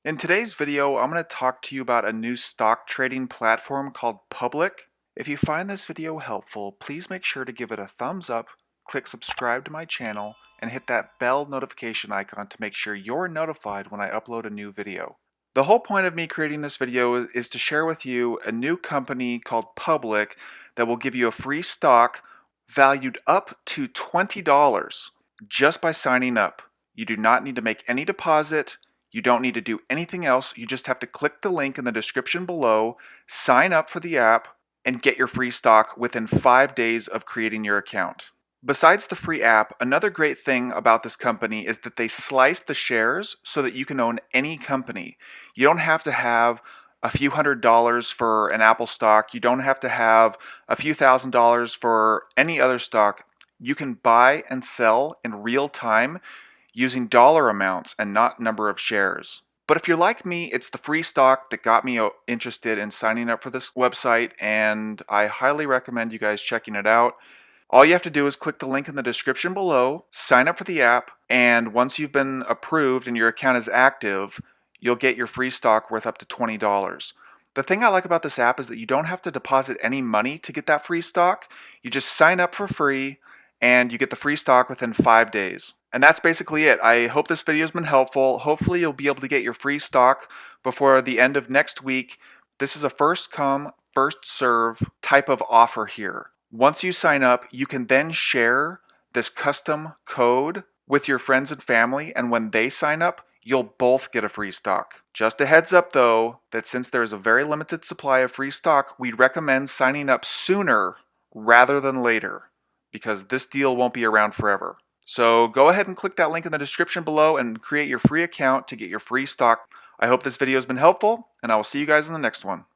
In today's video, I'm going to talk to you about a new stock trading platform called Public. If you find this video helpful, please make sure to give it a thumbs up, click subscribe to my channel, and hit that bell notification icon to make sure you're notified when I upload a new video. The whole point of me creating this video is to share with you a new company called Public that will give you a free stock valued up to $20 just by signing up. You do not need to make any deposit. You don't need to do anything else. You just have to click the link in the description below, sign up for the app, and get your free stock within 5 days of creating your account. Besides the free app, another great thing about this company is that they slice the shares so that you can own any company. You don't have to have a few $100s for an Apple stock. You don't have to have a few $1,000s for any other stock. You can buy and sell in real time using dollar amounts and not number of shares. But if you're like me, it's the free stock that got me interested in signing up for this website, and I highly recommend you guys checking it out. All you have to do is click the link in the description below, sign up for the app, and once you've been approved and your account is active, you'll get your free stock worth up to $20. The thing I like about this app is that you don't have to deposit any money to get that free stock. You just sign up for free and you get the free stock within 5 days. And that's basically it. I hope this video has been helpful. Hopefully you'll be able to get your free stock before the end of next week. This is a first come, first serve type of offer here. Once you sign up, you can then share this custom code with your friends and family, and when they sign up, you'll both get a free stock. Just a heads up though, that since there is a very limited supply of free stock, we'd recommend signing up sooner rather than later, because this deal won't be around forever. So go ahead and click that link in the description below and create your free account to get your free stock. I hope this video has been helpful, and I will see you guys in the next one.